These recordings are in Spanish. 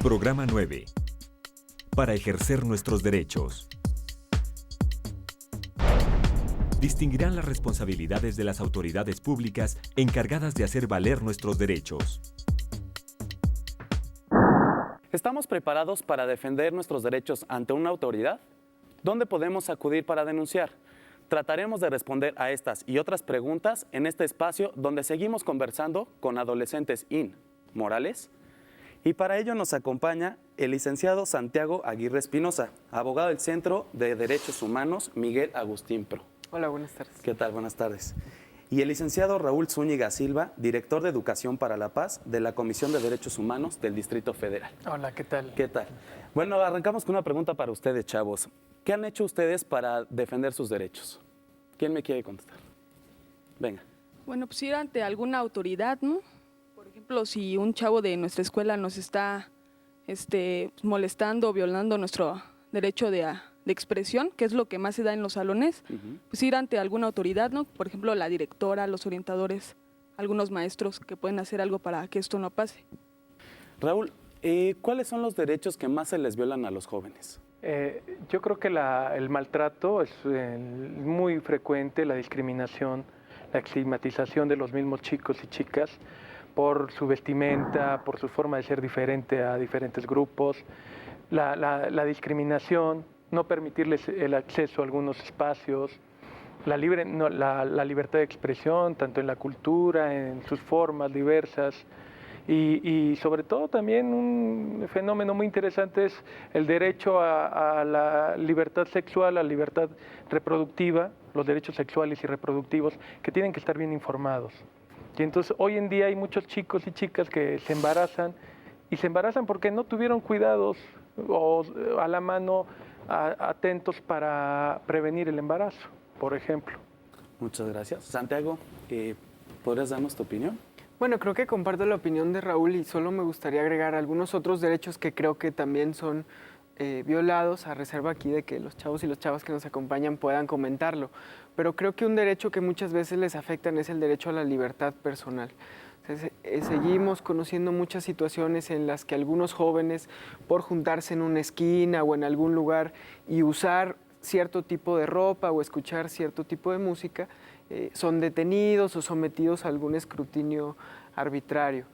Programa 9. Para ejercer nuestros derechos. Distinguirán las responsabilidades de las autoridades públicas encargadas de hacer valer nuestros derechos. ¿Estamos preparados para defender nuestros derechos ante una autoridad? ¿Dónde podemos acudir para denunciar? Trataremos de responder a estas y otras preguntas en este espacio donde seguimos conversando con adolescentes morales. Y para ello nos acompaña el licenciado Santiago Aguirre Espinosa, abogado del Centro de Derechos Humanos Miguel Agustín Pro. Hola, buenas tardes. ¿Qué tal? Buenas tardes. Y el licenciado Raúl Zúñiga Silva, director de Educación para la Paz de la Comisión de Derechos Humanos del Distrito Federal. Hola, ¿qué tal? ¿Qué tal? Bueno, arrancamos con una pregunta para ustedes, chavos. ¿Qué han hecho ustedes para defender sus derechos? ¿Quién me quiere contestar? Venga. Bueno, pues ir ante alguna autoridad, ¿no? Por ejemplo, si un chavo de nuestra escuela nos está molestando o violando nuestro derecho de expresión, que es lo que más se da en los salones, pues ir ante alguna autoridad, ¿no? Por ejemplo, la directora, los orientadores, algunos maestros que pueden hacer algo para que esto no pase. Raúl, ¿cuáles son los derechos que más se les violan a los jóvenes? Yo creo que el maltrato es muy frecuente, la discriminación, la estigmatización de los mismos chicos y chicas por su vestimenta, por su forma de ser diferente a diferentes grupos, la discriminación, no permitirles el acceso a algunos espacios, la libertad de expresión, tanto en la cultura, en sus formas diversas, y sobre todo también un fenómeno muy interesante es el derecho a la libertad sexual, a la libertad reproductiva, los derechos sexuales y reproductivos, que tienen que estar bien informados. Y entonces hoy en día hay muchos chicos y chicas que se embarazan, y se embarazan porque no tuvieron cuidados o a la mano atentos para prevenir el embarazo, por ejemplo. Muchas gracias. Santiago, ¿podrías darnos tu opinión? Bueno, creo que comparto la opinión de Raúl y solo me gustaría agregar algunos otros derechos que creo que también son violados, a reserva aquí de que los chavos y las chavas que nos acompañan puedan comentarlo. Pero creo que un derecho que muchas veces les afectan es el derecho a la libertad personal. Seguimos conociendo muchas situaciones en las que algunos jóvenes, por juntarse en una esquina o en algún lugar y usar cierto tipo de ropa o escuchar cierto tipo de música, son detenidos o sometidos a algún escrutinio arbitrario.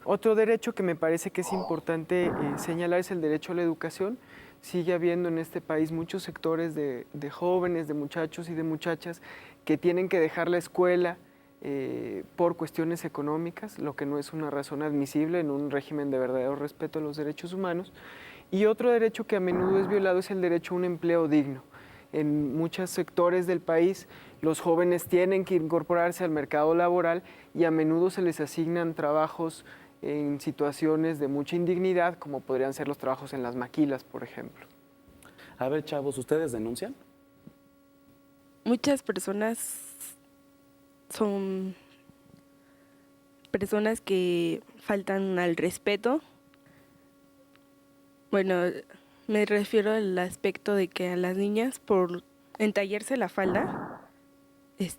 Otro derecho que me parece que es importante señalar es el derecho a la educación. Sigue habiendo en este país muchos sectores de jóvenes, de muchachos y de muchachas que tienen que dejar la escuela por cuestiones económicas, lo que no es una razón admisible en un régimen de verdadero respeto a los derechos humanos. Y otro derecho que a menudo es violado es el derecho a un empleo digno. En muchos sectores del país, los jóvenes tienen que incorporarse al mercado laboral y a menudo se les asignan trabajos en situaciones de mucha indignidad, como podrían ser los trabajos en las maquilas, por ejemplo. A ver, chavos, ¿ustedes denuncian? Muchas personas son personas que faltan al respeto. Bueno, me refiero al aspecto de que a las niñas por entallarse la falda,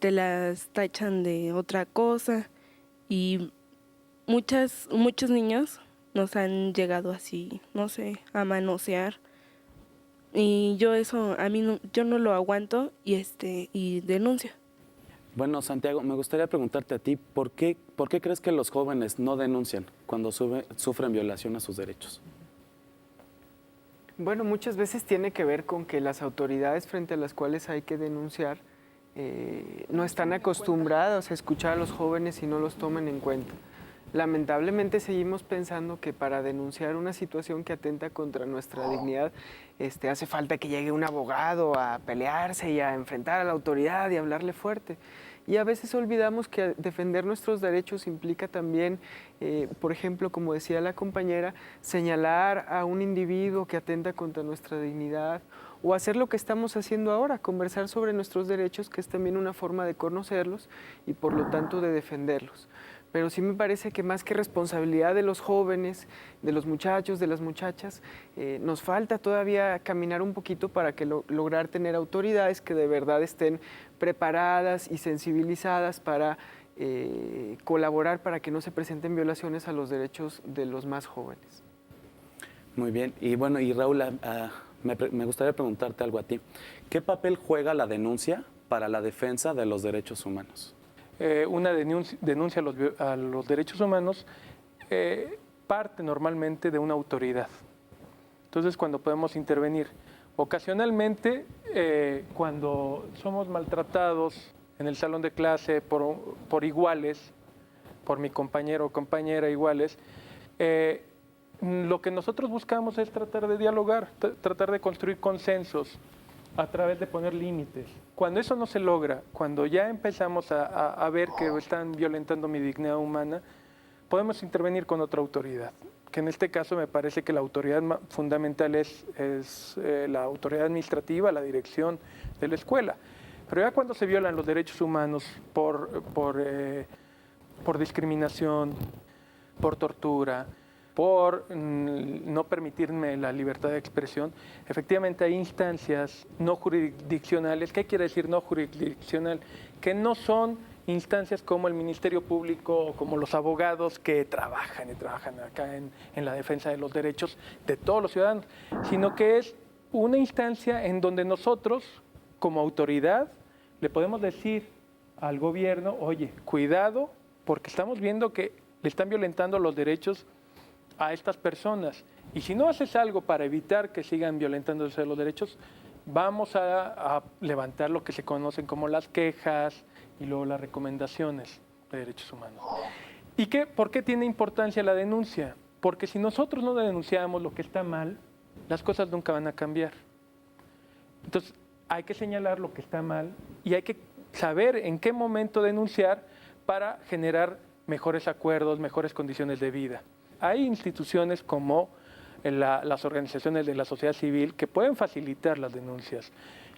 las tachan de otra cosa y muchos niños nos han llegado así, no sé, a manosear. Y yo eso, yo no lo aguanto y denuncio. Bueno, Santiago, me gustaría preguntarte a ti, ¿por qué crees que los jóvenes no denuncian cuando sufren violación a sus derechos? Bueno, muchas veces tiene que ver con que las autoridades frente a las cuales hay que denunciar no están acostumbradas a escuchar a los jóvenes y no los toman en cuenta. Lamentablemente seguimos pensando que para denunciar una situación que atenta contra nuestra dignidad hace falta que llegue un abogado a pelearse y a enfrentar a la autoridad y a hablarle fuerte. Y a veces olvidamos que defender nuestros derechos implica también, por ejemplo, como decía la compañera, señalar a un individuo que atenta contra nuestra dignidad o hacer lo que estamos haciendo ahora, conversar sobre nuestros derechos, que es también una forma de conocerlos y por lo tanto de defenderlos. Pero sí me parece que más que responsabilidad de los jóvenes, de los muchachos, de las muchachas, nos falta todavía caminar un poquito para que lograr tener autoridades que de verdad estén preparadas y sensibilizadas para colaborar para que no se presenten violaciones a los derechos de los más jóvenes. Muy bien. Y bueno, y Raúl, me gustaría preguntarte algo a ti. ¿Qué papel juega la denuncia para la defensa de los derechos humanos? Una denuncia a los derechos humanos parte normalmente de una autoridad. Entonces, cuando podemos intervenir, ocasionalmente, cuando somos maltratados en el salón de clase por iguales, por mi compañero o compañera iguales, lo que nosotros buscamos es tratar de dialogar, tratar de construir consensos a través de poner límites. Cuando eso no se logra, cuando ya empezamos a ver que están violentando mi dignidad humana, podemos intervenir con otra autoridad, que en este caso me parece que la autoridad fundamental es la autoridad administrativa, la dirección de la escuela. Pero ya cuando se violan los derechos humanos por discriminación, por tortura, por no permitirme la libertad de expresión, efectivamente hay instancias no jurisdiccionales. ¿Qué quiere decir no jurisdiccional? Que no son instancias como el Ministerio Público o como los abogados que trabajan acá en la defensa de los derechos de todos los ciudadanos, sino que es una instancia en donde nosotros, como autoridad, le podemos decir al gobierno, oye, cuidado, porque estamos viendo que le están violentando los derechos a estas personas. Y si no haces algo para evitar que sigan violentándose los derechos, vamos a levantar lo que se conocen como las quejas y luego las recomendaciones de derechos humanos. ¿Y por qué tiene importancia la denuncia? Porque si nosotros no denunciamos lo que está mal, las cosas nunca van a cambiar. Entonces, hay que señalar lo que está mal y hay que saber en qué momento denunciar para generar mejores acuerdos, mejores condiciones de vida. Hay instituciones como las organizaciones de la sociedad civil que pueden facilitar las denuncias.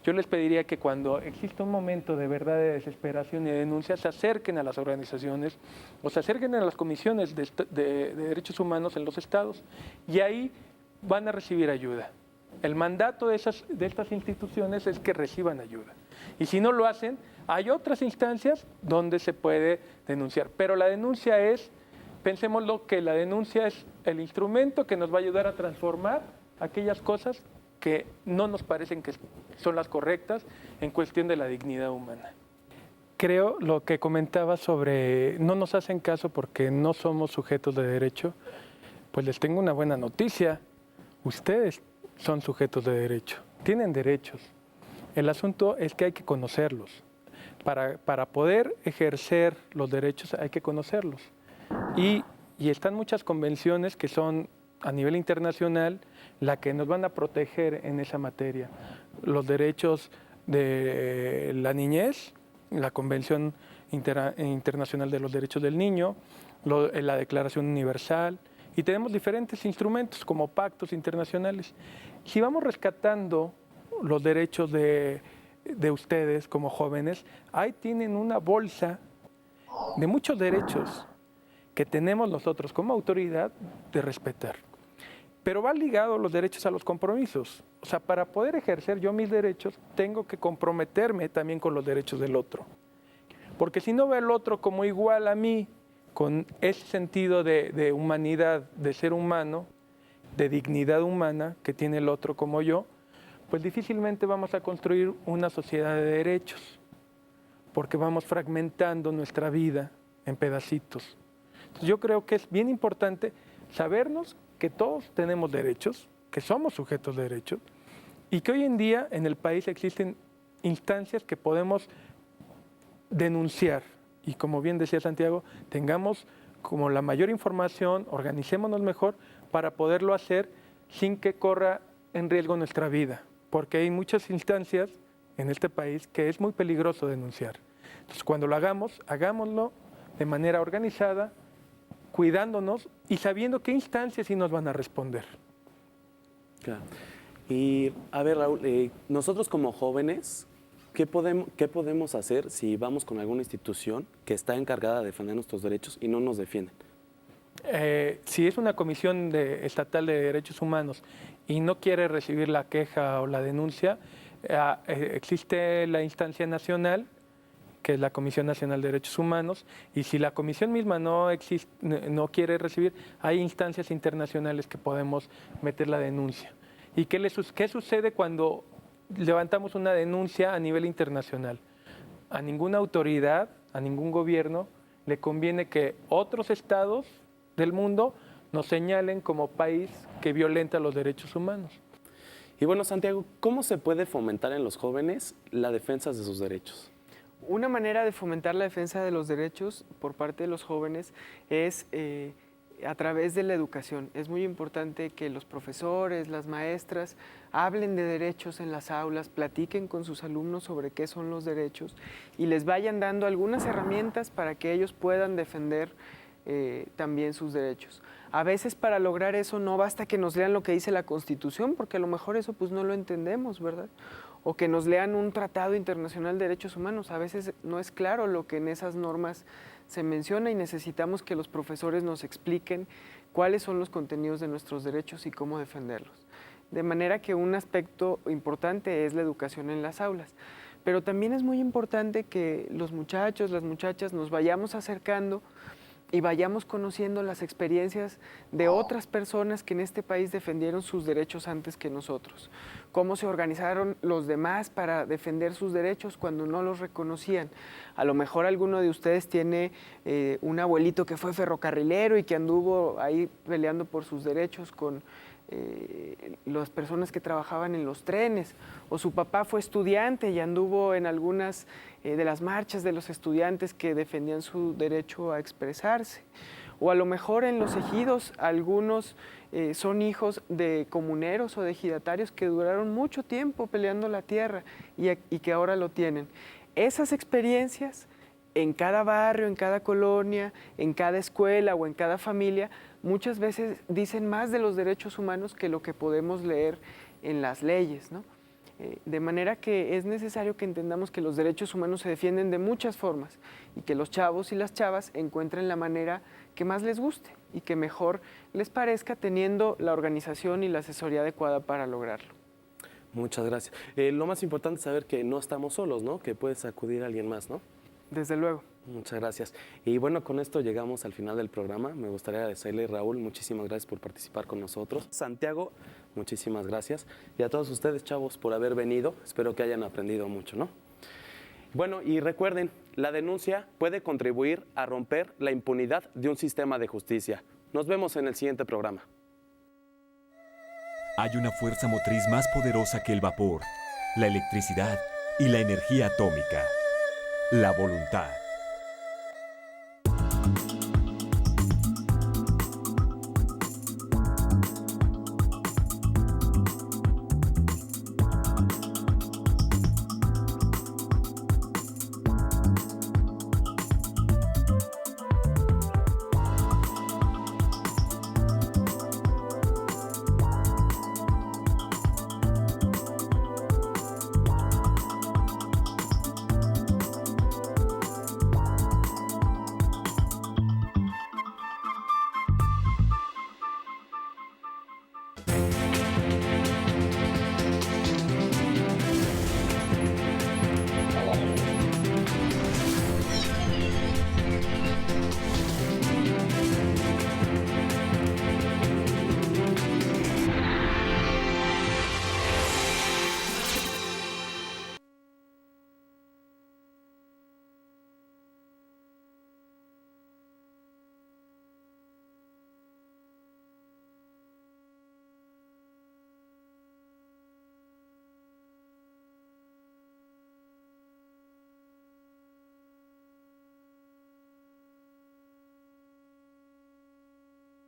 Yo les pediría que cuando exista un momento de verdad de desesperación y de denuncia, se acerquen a las organizaciones o se acerquen a las comisiones de derechos humanos en los estados y ahí van a recibir ayuda. El mandato de estas instituciones es que reciban ayuda. Y si no lo hacen, hay otras instancias donde se puede denunciar. Pero la denuncia pensémoslo que la denuncia es el instrumento que nos va a ayudar a transformar aquellas cosas que no nos parecen que son las correctas en cuestión de la dignidad humana. Creo lo que comentaba sobre no nos hacen caso porque no somos sujetos de derecho, pues les tengo una buena noticia. Ustedes son sujetos de derecho, tienen derechos. El asunto es que hay que conocerlos. Para poder ejercer los derechos hay que conocerlos. Y están muchas convenciones que son a nivel internacional la que nos van a proteger en esa materia. Los derechos de la niñez, la Convención Internacional de los Derechos del Niño, la Declaración Universal, y tenemos diferentes instrumentos como pactos internacionales. Si vamos rescatando los derechos de ustedes como jóvenes, ahí tienen una bolsa de muchos derechos que tenemos nosotros como autoridad de respetar. Pero va ligado los derechos a los compromisos. O sea, para poder ejercer yo mis derechos, tengo que comprometerme también con los derechos del otro. Porque si no veo al otro como igual a mí, con ese sentido de humanidad, de ser humano, de dignidad humana que tiene el otro como yo, pues difícilmente vamos a construir una sociedad de derechos, porque vamos fragmentando nuestra vida en pedacitos. Entonces yo creo que es bien importante sabernos que todos tenemos derechos, que somos sujetos de derechos, y que hoy en día en el país existen instancias que podemos denunciar. Y como bien decía Santiago, tengamos como la mayor información, organicémonos mejor para poderlo hacer sin que corra en riesgo nuestra vida. Porque hay muchas instancias en este país que es muy peligroso denunciar. Entonces, cuando lo hagamos, hagámoslo de manera organizada, cuidándonos y sabiendo qué instancias sí nos van a responder. Claro. Y a ver, Raúl, nosotros como jóvenes, ¿qué podemos hacer si vamos con alguna institución que está encargada de defender nuestros derechos y no nos defienden? Si es una comisión estatal de derechos humanos y no quiere recibir la queja o la denuncia, existe la instancia nacional que es la Comisión Nacional de Derechos Humanos, y si la comisión misma no quiere recibir, hay instancias internacionales que podemos meter la denuncia. ¿Y qué sucede cuando levantamos una denuncia a nivel internacional? A ninguna autoridad, a ningún gobierno le conviene que otros estados del mundo nos señalen como país que violenta los derechos humanos. Y bueno, Santiago, ¿cómo se puede fomentar en los jóvenes la defensa de sus derechos? Una manera de fomentar la defensa de los derechos por parte de los jóvenes es a través de la educación. Es muy importante que los profesores, las maestras, hablen de derechos en las aulas, platiquen con sus alumnos sobre qué son los derechos y les vayan dando algunas herramientas para que ellos puedan defender también sus derechos. A veces para lograr eso no basta que nos lean lo que dice la Constitución, porque a lo mejor eso pues no lo entendemos, ¿verdad? O que nos lean un tratado internacional de derechos humanos. A veces no es claro lo que en esas normas se menciona y necesitamos que los profesores nos expliquen cuáles son los contenidos de nuestros derechos y cómo defenderlos. De manera que un aspecto importante es la educación en las aulas. Pero también es muy importante que los muchachos, las muchachas nos vayamos acercando y vayamos conociendo las experiencias de otras personas que en este país defendieron sus derechos antes que nosotros. Cómo se organizaron los demás para defender sus derechos cuando no los reconocían. A lo mejor alguno de ustedes tiene un abuelito que fue ferrocarrilero y que anduvo ahí peleando por sus derechos con las personas que trabajaban en los trenes, o su papá fue estudiante y anduvo en algunas de las marchas de los estudiantes que defendían su derecho a expresarse, o a lo mejor en los ejidos algunos son hijos de comuneros o de ejidatarios que duraron mucho tiempo peleando la tierra y que ahora lo tienen. Esas experiencias en cada barrio, en cada colonia, en cada escuela o en cada familia, muchas veces dicen más de los derechos humanos que lo que podemos leer en las leyes, ¿no? De manera que es necesario que entendamos que los derechos humanos se defienden de muchas formas y que los chavos y las chavas encuentren la manera que más les guste y que mejor les parezca teniendo la organización y la asesoría adecuada para lograrlo. Muchas gracias. Lo más importante es saber que no estamos solos, ¿no? Que puedes acudir a alguien más, ¿no? Desde luego. Muchas gracias. Y bueno, con esto llegamos al final del programa. Me gustaría agradecerle, Raúl, muchísimas gracias por participar con nosotros. Santiago, muchísimas gracias. Y a todos ustedes, chavos, por haber venido. Espero que hayan aprendido mucho, ¿no? Bueno, y recuerden, la denuncia puede contribuir a romper la impunidad de un sistema de justicia. Nos vemos en el siguiente programa. Hay una fuerza motriz más poderosa que el vapor, la electricidad y la energía atómica: la voluntad.